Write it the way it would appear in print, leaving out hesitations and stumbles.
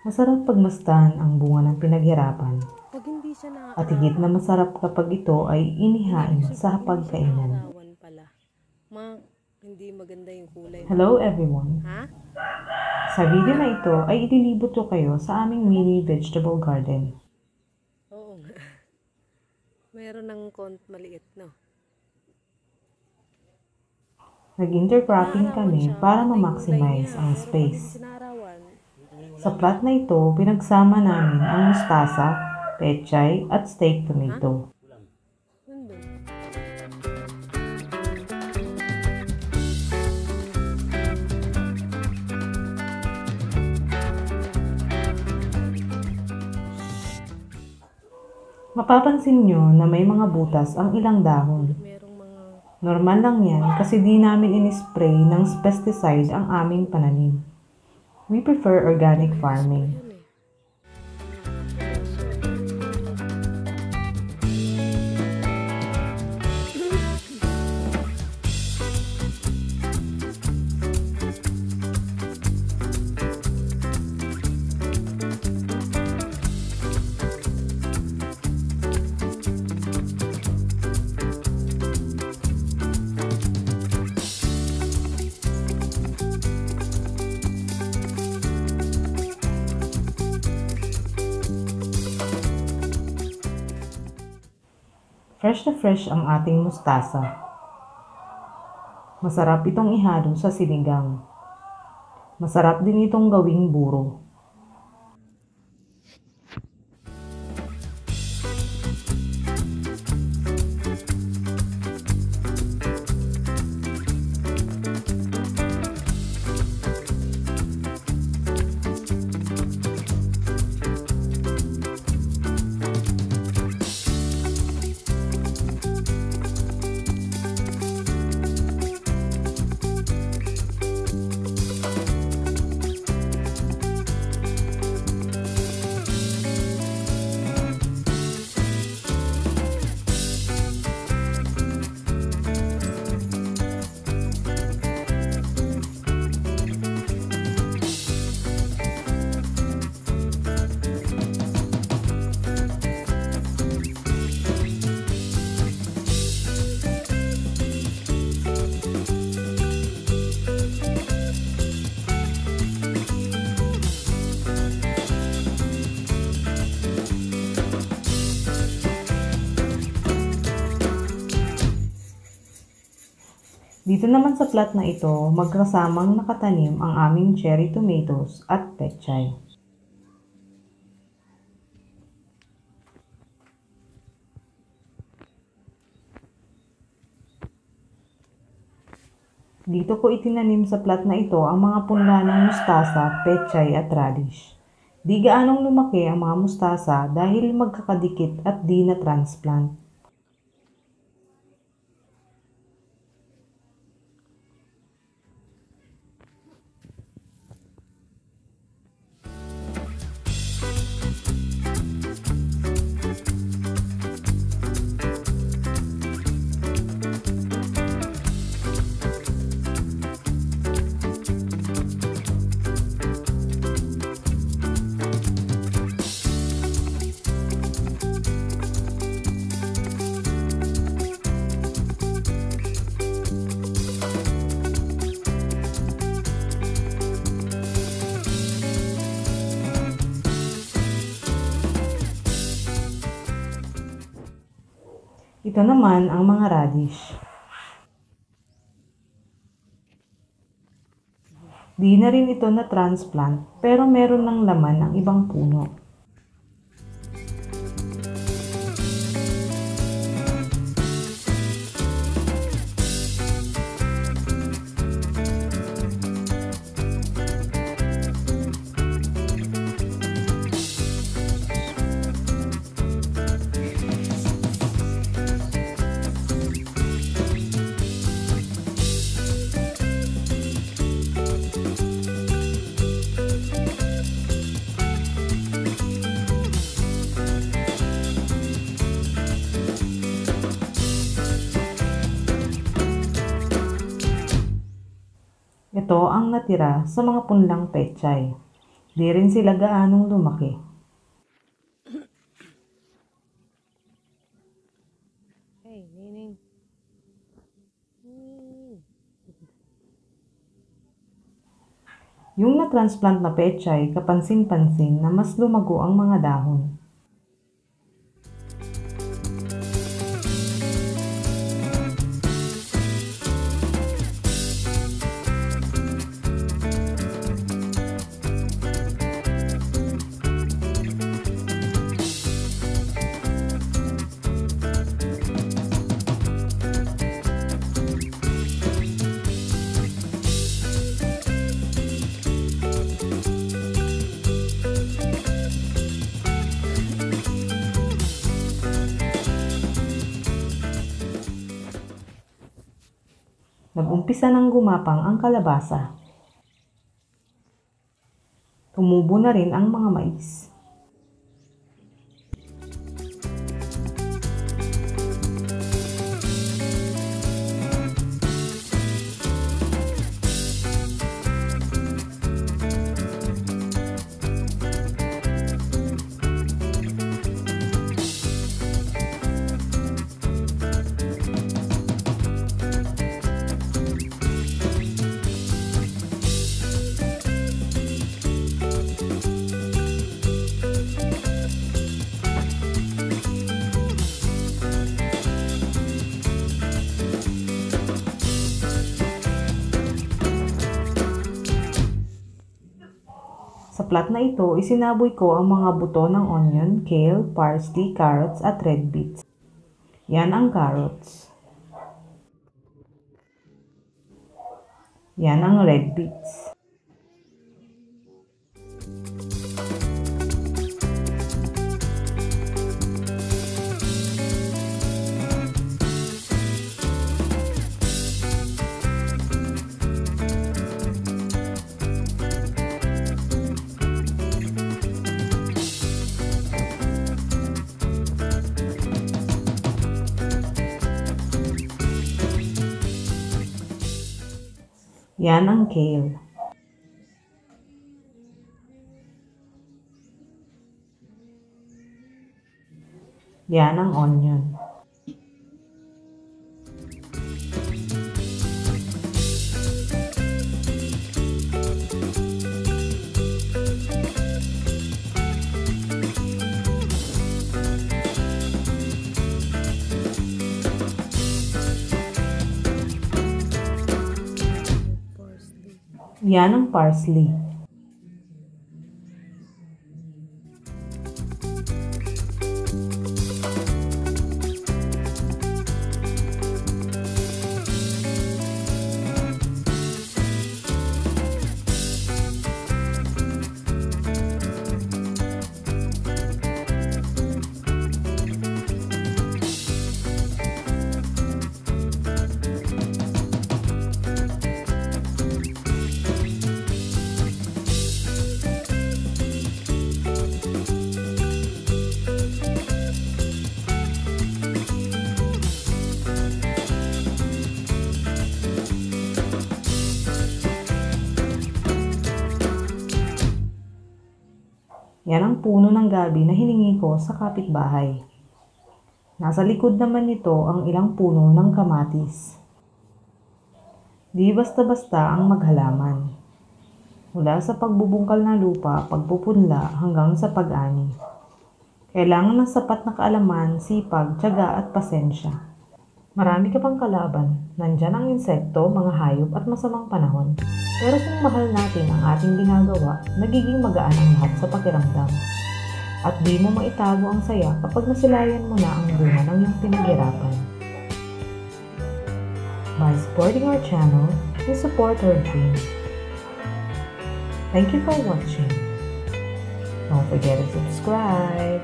Masarap pagmasdan ang bunga ng pinaghirapan, Pag hindi siya at higit na naaarawan, masarap kapag ito ay inihain kasi sa pag hindi siya hapagkainan. naaarawan pala, hindi maganda yung kulay ng Hello bunga. everyone! Ha? Sa video na ito ay ililibot ko kayo sa aming mini vegetable garden. Oo nga. Meron ng maliit, no? Nag-intercropping Naaarawan kami siya, para maganda yung kulay ma-maximize niya. ang Pero pag hindi space. siya naaarawan, Sa plat na ito, pinagsama namin ang mustasa, pechay at steak tomato. yun ba? Mapapansin nyo na may mga butas ang ilang dahon. Merong mga... Normal lang yan kasi di namin in-spray ng pesticide ang aming pananim. We prefer organic farming. Yan eh. Fresh na fresh ang ating mustasa. Masarap itong ihalo sa sinigang. Masarap din itong gawing buro. Dito naman sa plat na ito, magkasamang nakatanim ang aming cherry tomatoes at pechay. Dito ko itinanim sa plat na ito ang mga punla ng mustasa, pechay at radish. Di gaanong lumaki ang mga mustasa dahil magkakadikit at di na transplant. Ito naman ang mga radish. Di na rin ito na transplant pero meron ng laman ang ibang puno. Ito ang natira sa mga punlang pechay. Di rin sila gaanong lumaki. Hey, Nining. Yung na-transplant na pechay, kapansin-pansin na mas lumago ang mga dahon. Nag-umpisa ng gumapang ang kalabasa. Tumubo na rin ang mga mais. Sa plat na ito, isinaboy ko ang mga buto ng onion, kale, parsley, carrots at red beets. Yan ang carrots. Yan ang red beets. Yan ang kale. Yan ang onion. Yan ang parsley. Yan ang puno ng gabi na hiningi ko sa kapitbahay. Nasa likod naman nito ang ilang puno ng kamatis. Di basta-basta ang maghalaman. Mula sa pagbubungkal ng lupa, pagpupunla hanggang sa pag-ani. Kailangan ng sapat na kaalaman, sipag, tiyaga at pasensya. Marami ka pang kalaban, nandyan ang insekto, mga hayop at masamang panahon. Pero kung mahal natin ang ating ginagawa, nagiging magaan ang lahat sa pakiramdam. At di mo maitago ang saya kapag nasilayan mo na ang bunga ng iyong pinaghirapan. By supporting our channel, you support our dream. Thank you for watching. Don't forget to subscribe.